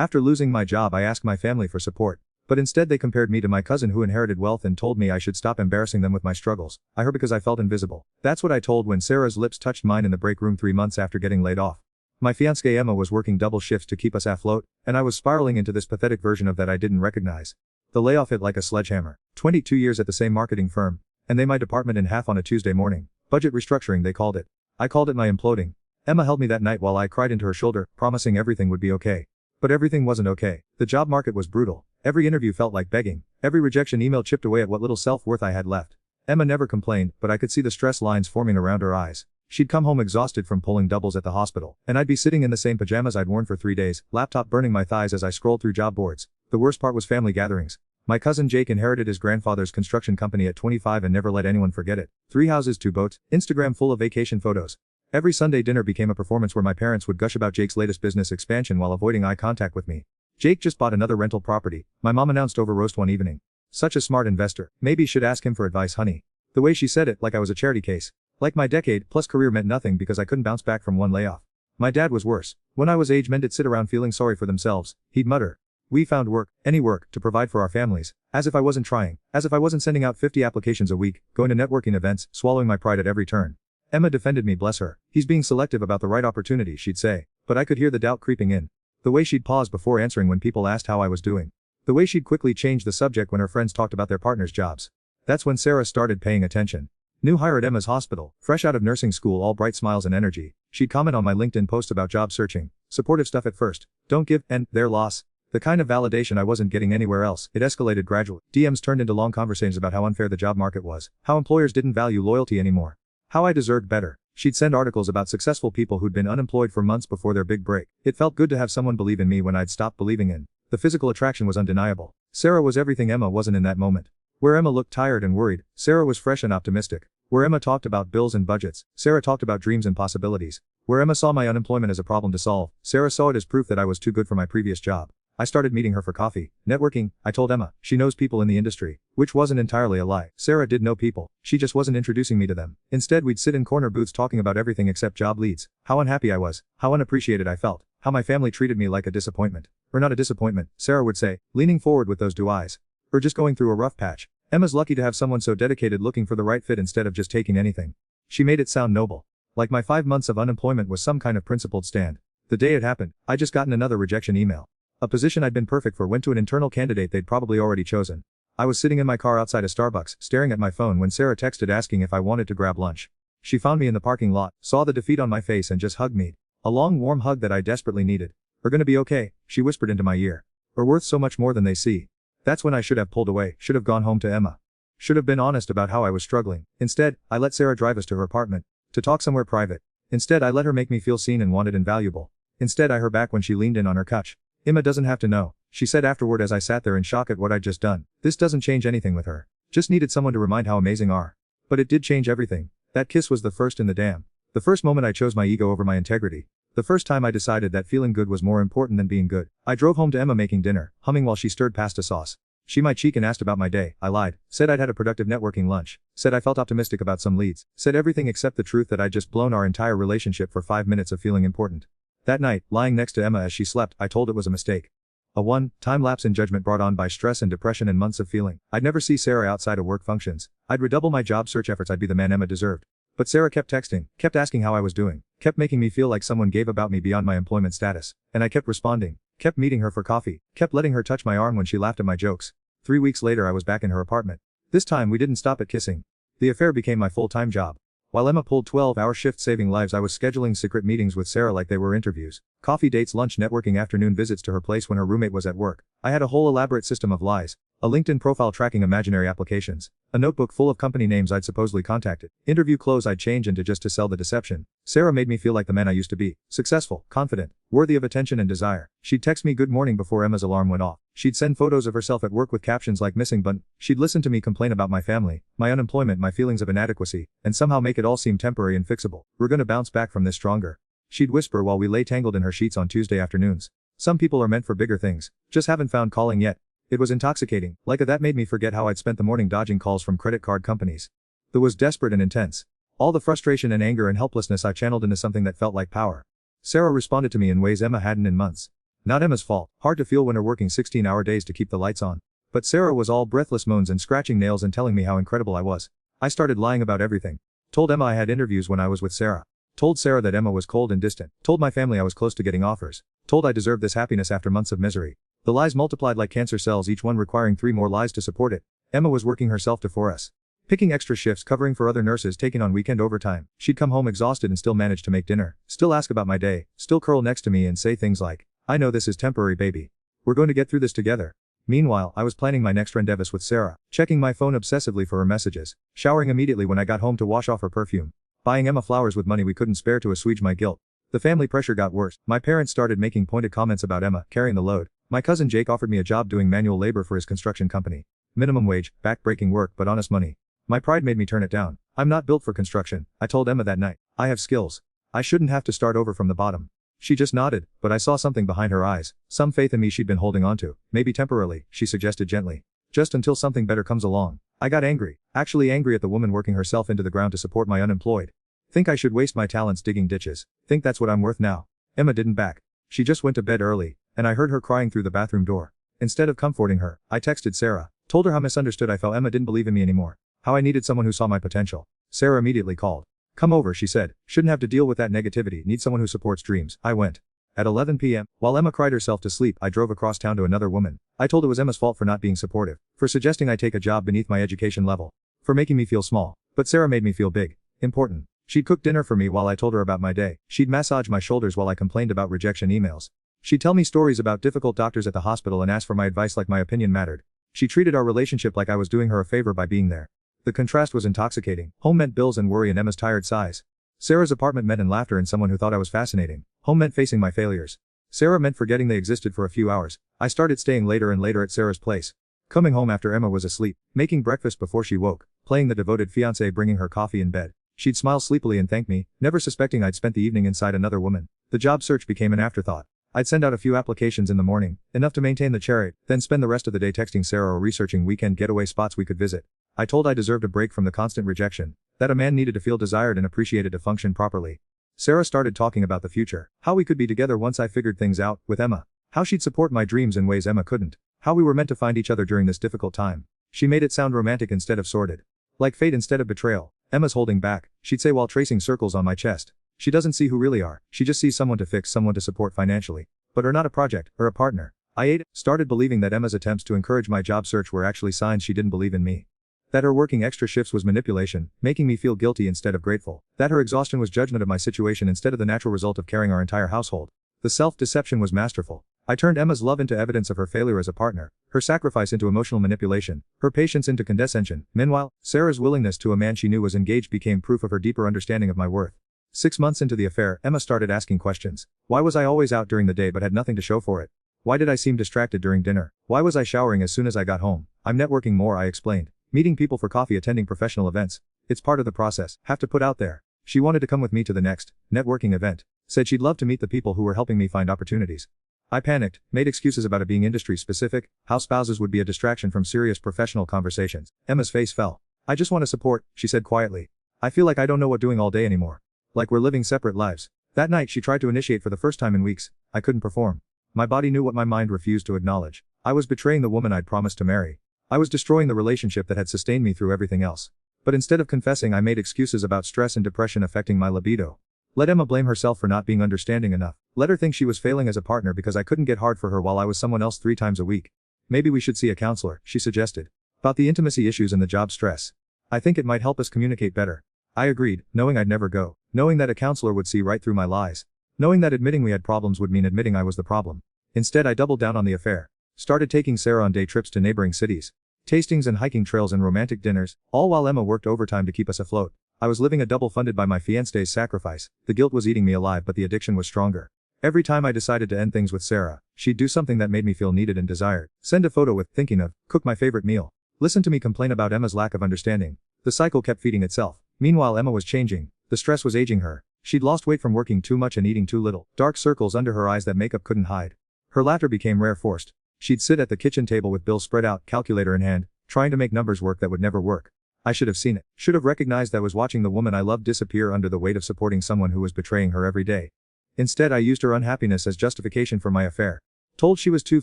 After losing my job, I asked my family for support. But instead they compared me to my cousin who inherited wealth and told me I should stop embarrassing them with my struggles. I heard because I felt invisible. That's what I told when Sarah's lips touched mine in the break room 3 months after getting laid off. My fiancée Emma was working double shifts to keep us afloat, and I was spiraling into this pathetic version of that I didn't recognize. The layoff hit like a sledgehammer. 22 years at the same marketing firm, and they my department in half on a Tuesday morning. Budget restructuring they called it. I called it my imploding. Emma held me that night while I cried into her shoulder, promising everything would be okay. But everything wasn't okay. The job market was brutal. Every interview felt like begging. Every rejection email chipped away at what little self-worth I had left. Emma never complained, but I could see the stress lines forming around her eyes. She'd come home exhausted from pulling doubles at the hospital, and I'd be sitting in the same pajamas I'd worn for 3 days, laptop burning my thighs as I scrolled through job boards. The worst part was family gatherings. My cousin Jake inherited his grandfather's construction company at 25 and never let anyone forget it. 3 houses, 2 boats, Instagram full of vacation photos. Every Sunday dinner became a performance where my parents would gush about Jake's latest business expansion while avoiding eye contact with me. Jake just bought another rental property, my mom announced over roast one evening. Such a smart investor. Maybe should ask him for advice, honey. The way she said it, like I was a charity case. Like my decade-plus career meant nothing because I couldn't bounce back from one layoff. My dad was worse. When I was age, men did sit around feeling sorry for themselves. He'd mutter, "We found work, any work, to provide for our families." As if I wasn't trying. As if I wasn't sending out 50 applications a week, going to networking events, swallowing my pride at every turn. Emma defended me, bless her. He's being selective about the right opportunity, she'd say. But I could hear the doubt creeping in. The way she'd pause before answering when people asked how I was doing. The way she'd quickly change the subject when her friends talked about their partners' jobs. That's when Sarah started paying attention. New hire at Emma's hospital, fresh out of nursing school, all bright smiles and energy. She'd comment on my LinkedIn post about job searching. Supportive stuff at first. Don't give, and, their loss. The kind of validation I wasn't getting anywhere else. It escalated gradually. DMs turned into long conversations about how unfair the job market was. How employers didn't value loyalty anymore. How I deserved better. She'd send articles about successful people who'd been unemployed for months before their big break. It felt good to have someone believe in me when I'd stopped believing in. The physical attraction was undeniable. Sarah was everything Emma wasn't in that moment. Where Emma looked tired and worried, Sarah was fresh and optimistic. Where Emma talked about bills and budgets, Sarah talked about dreams and possibilities. Where Emma saw my unemployment as a problem to solve, Sarah saw it as proof that I was too good for my previous job. I started meeting her for coffee. Networking, I told Emma. She knows people in the industry. Which wasn't entirely a lie. Sarah did know people. She just wasn't introducing me to them. Instead, we'd sit in corner booths talking about everything except job leads. How unhappy I was. How unappreciated I felt. How my family treated me like a disappointment. Or not a disappointment, Sarah would say, leaning forward with those blue eyes. Or just going through a rough patch. Emma's lucky to have someone so dedicated looking for the right fit instead of just taking anything. She made it sound noble. Like my 5 months of unemployment was some kind of principled stand. The day it happened, I'd just gotten another rejection email. A position I'd been perfect for went to an internal candidate they'd probably already chosen. I was sitting in my car outside a Starbucks, staring at my phone when Sarah texted asking if I wanted to grab lunch. She found me in the parking lot, saw the defeat on my face and just hugged me. A long warm hug that I desperately needed. "We're gonna be okay," she whispered into my ear. "We're worth so much more than they see." That's when I should have pulled away, should have gone home to Emma. Should have been honest about how I was struggling. Instead, I let Sarah drive us to her apartment. To talk somewhere private. Instead, I let her make me feel seen and wanted and valuable. Instead, I heard back when she leaned in on her couch. "Emma doesn't have to know," she said afterward as I sat there in shock at what I'd just done. "This doesn't change anything with her. Just needed someone to remind how amazing are." But it did change everything. That kiss was the first in the dam. The first moment I chose my ego over my integrity. The first time I decided that feeling good was more important than being good. I drove home to Emma making dinner, humming while she stirred pasta sauce. She my cheek and asked about my day. I lied. Said I'd had a productive networking lunch. Said I felt optimistic about some leads. Said everything except the truth that I'd just blown our entire relationship for 5 minutes of feeling important. That night, lying next to Emma as she slept, I told it was a mistake. A time lapse in judgment brought on by stress and depression and months of feeling. I'd never see Sarah outside of work functions. I'd redouble my job search efforts. I'd be the man Emma deserved. But Sarah kept texting, kept asking how I was doing, kept making me feel like someone gave about me beyond my employment status. And I kept responding, kept meeting her for coffee, kept letting her touch my arm when she laughed at my jokes. 3 weeks later I was back in her apartment. This time we didn't stop at kissing. The affair became my full-time job. While Emma pulled 12-hour shifts saving lives, I was scheduling secret meetings with Sarah like they were interviews. Coffee dates, lunch, networking, afternoon visits to her place when her roommate was at work. I had a whole elaborate system of lies. A LinkedIn profile tracking imaginary applications. A notebook full of company names I'd supposedly contacted. Interview clothes I'd change into just to sell the deception. Sarah made me feel like the man I used to be. Successful, confident, worthy of attention and desire. She'd text me good morning before Emma's alarm went off. She'd send photos of herself at work with captions like missing button. She'd listen to me complain about my family, my unemployment, my feelings of inadequacy, and somehow make it all seem temporary and fixable. "We're gonna bounce back from this stronger," she'd whisper while we lay tangled in her sheets on Tuesday afternoons. Some people are meant for bigger things, just haven't found calling yet. It was intoxicating, like that made me forget how I'd spent the morning dodging calls from credit card companies. It was desperate and intense. All the frustration and anger and helplessness I channeled into something that felt like power. Sarah responded to me in ways Emma hadn't in months. Not Emma's fault. Hard to feel when her working 16-hour days to keep the lights on. But Sarah was all breathless moans and scratching nails and telling me how incredible I was. I started lying about everything. Told Emma I had interviews when I was with Sarah. Told Sarah that Emma was cold and distant. Told my family I was close to getting offers. Told I deserved this happiness after months of misery. The lies multiplied like cancer cells, each one requiring 3 more lies to support it. Emma was working herself to 4S. Picking extra shifts, covering for other nurses, taking on weekend overtime. She'd come home exhausted and still manage to make dinner. Still ask about my day. Still curl next to me and say things like, "I know this is temporary, baby. We're going to get through this together." Meanwhile, I was planning my next rendezvous with Sarah, checking my phone obsessively for her messages, showering immediately when I got home to wash off her perfume, buying Emma flowers with money we couldn't spare to assuage my guilt. The family pressure got worse. My parents started making pointed comments about Emma carrying the load. My cousin Jake offered me a job doing manual labor for his construction company. Minimum wage, back-breaking work, but honest money. My pride made me turn it down. "I'm not built for construction," I told Emma that night. "I have skills. I shouldn't have to start over from the bottom." She just nodded, but I saw something behind her eyes, some faith in me she'd been holding on to, maybe temporarily, she suggested gently. "Just until something better comes along." I got angry, actually angry at the woman working herself into the ground to support my unemployed. Think I should waste my talents digging ditches. Think that's what I'm worth now. Emma didn't back. She just went to bed early, and I heard her crying through the bathroom door. Instead of comforting her, I texted Sarah, told her how misunderstood I felt. Emma didn't believe in me anymore. How I needed someone who saw my potential. Sarah immediately called. "Come over," she said. "Shouldn't have to deal with that negativity. Need someone who supports dreams." I went. At 11 p.m., while Emma cried herself to sleep, I drove across town to another woman. I told it was Emma's fault for not being supportive, for suggesting I take a job beneath my education level, for making me feel small. But Sarah made me feel big, important. She'd cook dinner for me while I told her about my day. She'd massage my shoulders while I complained about rejection emails. She'd tell me stories about difficult doctors at the hospital and ask for my advice like my opinion mattered. She treated our relationship like I was doing her a favor by being there. The contrast was intoxicating. Home meant bills and worry and Emma's tired sighs. Sarah's apartment meant laughter and someone who thought I was fascinating. Home meant facing my failures. Sarah meant forgetting they existed for a few hours. I started staying later and later at Sarah's place. Coming home after Emma was asleep, making breakfast before she woke, playing the devoted fiancé bringing her coffee in bed. She'd smile sleepily and thank me, never suspecting I'd spent the evening inside another woman. The job search became an afterthought. I'd send out a few applications in the morning, enough to maintain the chariot, then spend the rest of the day texting Sarah or researching weekend getaway spots we could visit. I told I deserved a break from the constant rejection, that a man needed to feel desired and appreciated to function properly. Sarah started talking about the future, how we could be together once I figured things out, with Emma. How she'd support my dreams in ways Emma couldn't. How we were meant to find each other during this difficult time. She made it sound romantic instead of sordid. Like fate instead of betrayal. Emma's holding back, she'd say while tracing circles on my chest. She doesn't see who really are, she just sees someone to fix, someone to support financially. But are not a project, or a partner. I started believing that Emma's attempts to encourage my job search were actually signs she didn't believe in me. That her working extra shifts was manipulation, making me feel guilty instead of grateful. That her exhaustion was judgment of my situation instead of the natural result of carrying our entire household. The self-deception was masterful. I turned Emma's love into evidence of her failure as a partner, her sacrifice into emotional manipulation, her patience into condescension. Meanwhile, Sarah's willingness to a man she knew was engaged became proof of her deeper understanding of my worth. 6 months into the affair, Emma started asking questions. Why was I always out during the day but had nothing to show for it? Why did I seem distracted during dinner? Why was I showering as soon as I got home? I'm networking more, I explained. Meeting people for coffee, attending professional events. It's part of the process, have to put out there. She wanted to come with me to the next networking event. Said she'd love to meet the people who were helping me find opportunities. I panicked, made excuses about it being industry specific, how spouses would be a distraction from serious professional conversations. Emma's face fell. "I just want to support," she said quietly. "I feel like I don't know what doing all day anymore. Like we're living separate lives." That night she tried to initiate for the first time in weeks. I couldn't perform. My body knew what my mind refused to acknowledge. I was betraying the woman I'd promised to marry. I was destroying the relationship that had sustained me through everything else. But instead of confessing, I made excuses about stress and depression affecting my libido. Let Emma blame herself for not being understanding enough. Let her think she was failing as a partner because I couldn't get hard for her while I was someone else 3 times a week. "Maybe we should see a counselor," she suggested. "About the intimacy issues and the job stress. I think it might help us communicate better." I agreed, knowing I'd never go. Knowing that a counselor would see right through my lies. Knowing that admitting we had problems would mean admitting I was the problem. Instead, I doubled down on the affair. Started taking Sarah on day trips to neighboring cities. Tastings and hiking trails and romantic dinners, all while Emma worked overtime to keep us afloat. I was living a double funded by my fiancé's sacrifice. The guilt was eating me alive, but the addiction was stronger. Every time I decided to end things with Sarah, she'd do something that made me feel needed and desired. Send a photo with, thinking of, cook my favorite meal. Listen to me complain about Emma's lack of understanding. The cycle kept feeding itself. Meanwhile, Emma was changing. The stress was aging her. She'd lost weight from working too much and eating too little. Dark circles under her eyes that makeup couldn't hide. Her laughter became rare, forced. She'd sit at the kitchen table with bills spread out, calculator in hand, trying to make numbers work that would never work. I should have seen it. Should have recognized I was watching the woman I loved disappear under the weight of supporting someone who was betraying her every day. Instead, I used her unhappiness as justification for my affair. Told she was too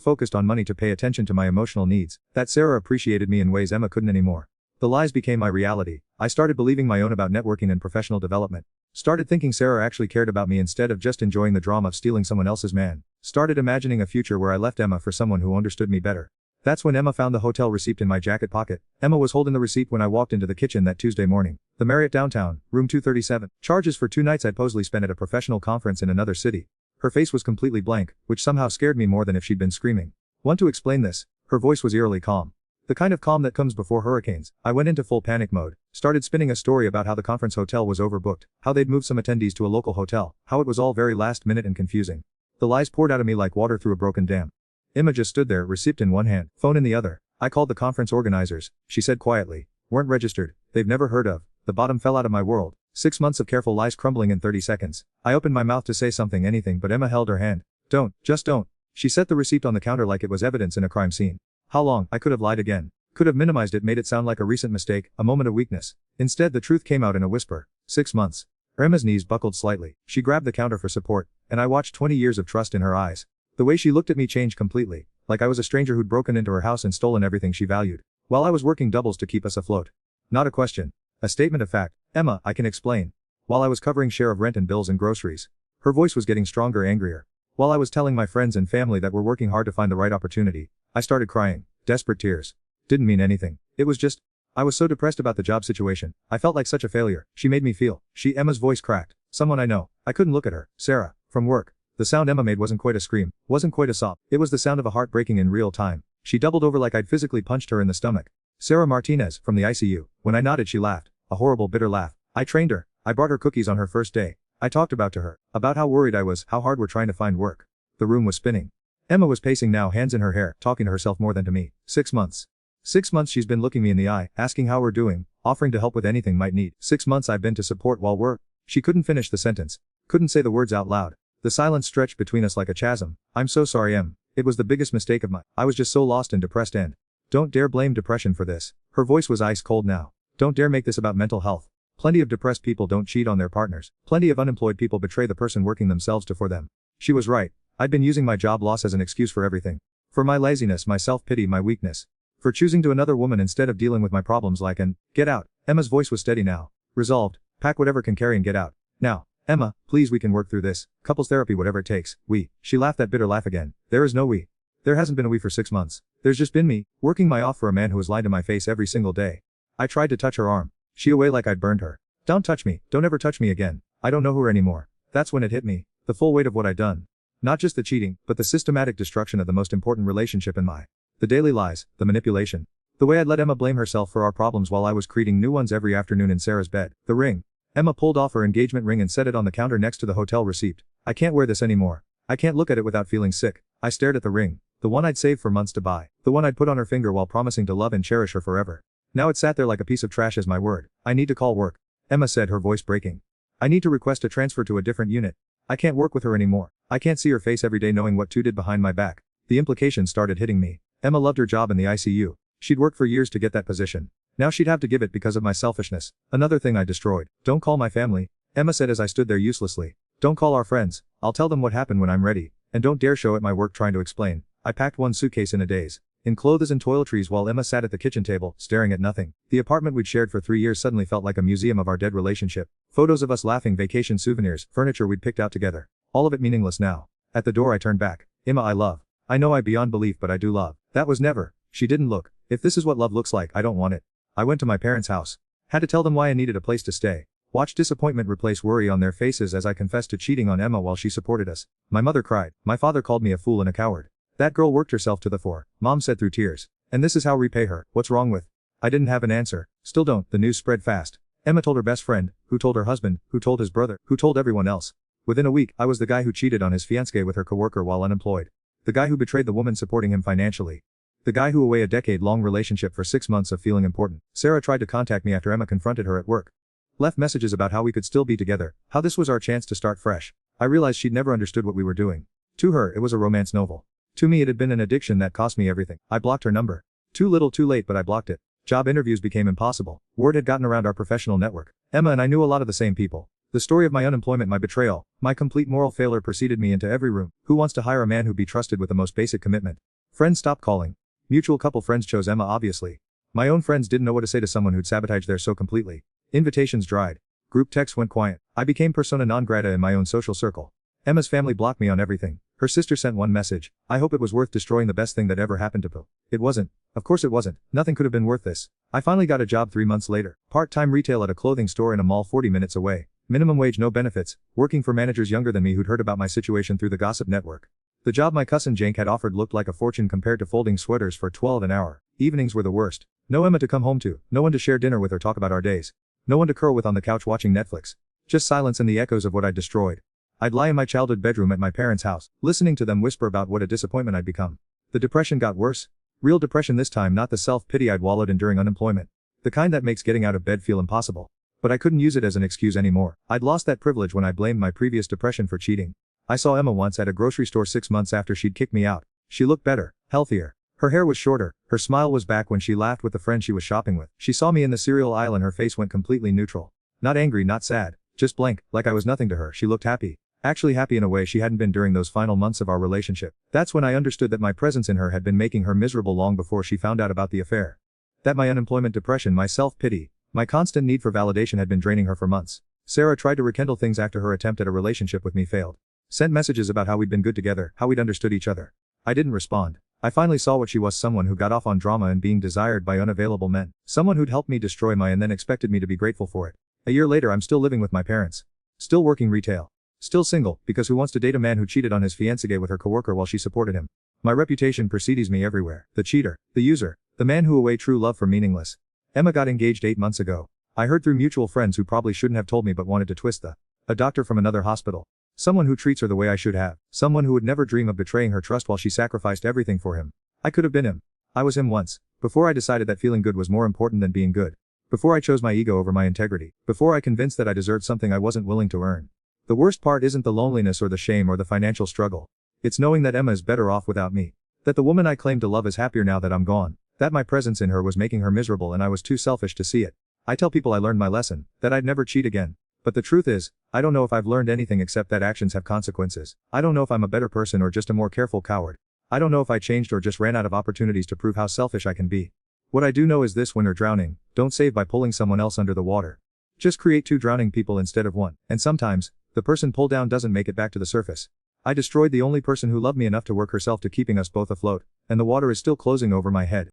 focused on money to pay attention to my emotional needs, that Sarah appreciated me in ways Emma couldn't anymore. The lies became my reality. I started believing my own about networking and professional development. Started thinking Sarah actually cared about me instead of just enjoying the drama of stealing someone else's man. Started imagining a future where I left Emma for someone who understood me better. That's when Emma found the hotel receipt in my jacket pocket. Emma was holding the receipt when I walked into the kitchen that Tuesday morning. The Marriott downtown, room 237. Charges for 2 nights I'd supposedly spent at a professional conference in another city. Her face was completely blank, which somehow scared me more than if she'd been screaming. Want to explain this? Her voice was eerily calm. The kind of calm that comes before hurricanes. I went into full panic mode, started spinning a story about how the conference hotel was overbooked, how they'd moved some attendees to a local hotel, how it was all very last minute and confusing. The lies poured out of me like water through a broken dam. Emma just stood there, receipt in one hand, phone in the other. I called the conference organizers, she said quietly. Weren't registered, they've never heard of. The bottom fell out of my world. 6 months of careful lies crumbling in 30 seconds. I opened my mouth to say something, anything, but Emma held her hand. Don't, just don't. She set the receipt on the counter like it was evidence in a crime scene. How long? I could have lied again. Could have minimized it, made it sound like a recent mistake, a moment of weakness. Instead, the truth came out in a whisper. 6 months. Emma's knees buckled slightly. She grabbed the counter for support, and I watched 20 years of trust in her eyes. The way she looked at me changed completely, like I was a stranger who'd broken into her house and stolen everything she valued, while I was working doubles to keep us afloat. Not a question. A statement of fact. Emma, I can explain. While I was covering share of rent and bills and groceries. Her voice was getting stronger, angrier. While I was telling my friends and family that we're working hard to find the right opportunity, I started crying, desperate tears. Didn't mean anything. It was just, I was so depressed about the job situation. I felt like such a failure. She made me feel. Emma's voice cracked. Someone I know. I couldn't look at her. Sarah. From work. The sound Emma made wasn't quite a scream, wasn't quite a sob. It was the sound of a heart breaking in real time. She doubled over like I'd physically punched her in the stomach. Sarah Martinez, from the ICU. When I nodded, she laughed. A horrible, bitter laugh. I trained her. I brought her cookies on her first day. I talked about to her, about how worried I was, how hard we're trying to find work. The room was spinning. Emma was pacing now, hands in her hair, talking to herself more than to me. 6 months. 6 months she's been looking me in the eye, asking how we're doing, offering to help with anything might need. 6 months I've been to support while we're. She couldn't finish the sentence. Couldn't say the words out loud. The silence stretched between us like a chasm. I'm so sorry, Em. It was the biggest mistake of mine. I was just so lost and depressed and. Don't dare blame depression for this. Her voice was ice cold now. Don't dare make this about mental health. Plenty of depressed people don't cheat on their partners. Plenty of unemployed people betray the person working themselves to for them. She was right. I'd been using my job loss as an excuse for everything. For my laziness, my self-pity, my weakness. For choosing to another woman instead of dealing with my problems like an, get out. Emma's voice was steady now. Resolved. Pack whatever can carry and get out. Now. Emma, please, we can work through this. Couples therapy, whatever it takes. We. She laughed that bitter laugh again. There is no we. There hasn't been a we for 6 months. There's just been me, working my off for a man who has lied to my face every single day. I tried to touch her arm. She away like I'd burned her. Don't touch me. Don't ever touch me again. I don't know her anymore. That's when it hit me. The full weight of what I'd done. Not just the cheating, but the systematic destruction of the most important relationship in my. The daily lies, the manipulation. The way I'd let Emma blame herself for our problems while I was creating new ones every afternoon in Sarah's bed. The ring. Emma pulled off her engagement ring and set it on the counter next to the hotel receipt. I can't wear this anymore. I can't look at it without feeling sick. I stared at the ring. The one I'd saved for months to buy. The one I'd put on her finger while promising to love and cherish her forever. Now it sat there like a piece of trash as my word. I need to call work. Emma said, her voice breaking. I need to request a transfer to a different unit. I can't work with her anymore. I can't see her face every day knowing what 2 did behind my back. The implications started hitting me. Emma loved her job in the ICU. She'd worked for years to get that position. Now she'd have to give it because of my selfishness. Another thing I destroyed. Don't call my family. Emma said as I stood there uselessly. Don't call our friends. I'll tell them what happened when I'm ready. And don't dare show at my work trying to explain. I packed 1 suitcase in a daze. In clothes and toiletries while Emma sat at the kitchen table, staring at nothing. The apartment we'd shared for 3 years suddenly felt like a museum of our dead relationship. Photos of us laughing, vacation souvenirs, furniture we'd picked out together. All of it meaningless now. At the door I turned back. Emma, I love. I know I beyond belief, but I do love. That was never. She didn't look. If this is what love looks like, I don't want it. I went to my parents' house. Had to tell them why I needed a place to stay. Watched disappointment replace worry on their faces as I confessed to cheating on Emma while she supported us. My mother cried. My father called me a fool and a coward. That girl worked herself to the fore, Mom said through tears. And this is how repay her. What's wrong with? I didn't have an answer. Still don't. The news spread fast. Emma told her best friend, who told her husband, who told his brother, who told everyone else. Within a week, I was the guy who cheated on his fiancée with her coworker while unemployed. The guy who betrayed the woman supporting him financially. The guy who away a decade-long relationship for 6 months of feeling important. Sarah tried to contact me after Emma confronted her at work. Left messages about how we could still be together, how this was our chance to start fresh. I realized she'd never understood what we were doing. To her, it was a romance novel. To me, it had been an addiction that cost me everything. I blocked her number. Too little too late, but I blocked it. Job interviews became impossible. Word had gotten around our professional network. Emma and I knew a lot of the same people. The story of my unemployment, my betrayal, my complete moral failure preceded me into every room. Who wants to hire a man who'd be trusted with the most basic commitment? Friends stopped calling. Mutual couple friends chose Emma, obviously. My own friends didn't know what to say to someone who'd sabotaged theirs so completely. Invitations dried. Group texts went quiet. I became persona non grata in my own social circle. Emma's family blocked me on everything. Her sister sent one message. I hope it was worth destroying the best thing that ever happened to Pooh. It wasn't. Of course it wasn't. Nothing could have been worth this. I finally got a job 3 months later. Part-time retail at a clothing store in a mall 40 minutes away. Minimum wage, no benefits. Working for managers younger than me who'd heard about my situation through the gossip network. The job my cousin Jank had offered looked like a fortune compared to folding sweaters for $12 an hour. Evenings were the worst. No Emma to come home to. No one to share dinner with or talk about our days. No one to curl with on the couch watching Netflix. Just silence and the echoes of what I'd destroyed. I'd lie in my childhood bedroom at my parents' house, listening to them whisper about what a disappointment I'd become. The depression got worse. Real depression this time, not the self-pity I'd wallowed in during unemployment. The kind that makes getting out of bed feel impossible. But I couldn't use it as an excuse anymore. I'd lost that privilege when I blamed my previous depression for cheating. I saw Emma once at a grocery store 6 months after she'd kicked me out. She looked better, healthier. Her hair was shorter, her smile was back when she laughed with the friend she was shopping with. She saw me in the cereal aisle and her face went completely neutral. Not angry, not sad, just blank, like I was nothing to her. She looked happy. Actually happy in a way she hadn't been during those final months of our relationship. That's when I understood that my presence in her had been making her miserable long before she found out about the affair. That my unemployment depression, my self-pity, my constant need for validation had been draining her for months. Sarah tried to rekindle things after her attempt at a relationship with me failed. Sent messages about how we'd been good together, how we'd understood each other. I didn't respond. I finally saw what she was, someone who got off on drama and being desired by unavailable men. Someone who'd helped me destroy my and then expected me to be grateful for it. A year later I'm still living with my parents. Still working retail. Still single, because who wants to date a man who cheated on his fiancée with her coworker while she supported him? My reputation precedes me everywhere. The cheater, the user, the man who away true love for meaningless. Emma got engaged 8 months ago. I heard through mutual friends who probably shouldn't have told me but wanted to twist a doctor from another hospital. Someone who treats her the way I should have. Someone who would never dream of betraying her trust while she sacrificed everything for him. I could have been him. I was him once. Before I decided that feeling good was more important than being good. Before I chose my ego over my integrity. Before I convinced that I deserved something I wasn't willing to earn. The worst part isn't the loneliness or the shame or the financial struggle. It's knowing that Emma is better off without me. That the woman I claimed to love is happier now that I'm gone. That my presence in her was making her miserable and I was too selfish to see it. I tell people I learned my lesson, that I'd never cheat again. But the truth is, I don't know if I've learned anything except that actions have consequences. I don't know if I'm a better person or just a more careful coward. I don't know if I changed or just ran out of opportunities to prove how selfish I can be. What I do know is this: when you're drowning, don't save by pulling someone else under the water. Just create 2 drowning people instead of 1. And sometimes, the person pulled down doesn't make it back to the surface. I destroyed the only person who loved me enough to work herself to keeping us both afloat, and the water is still closing over my head.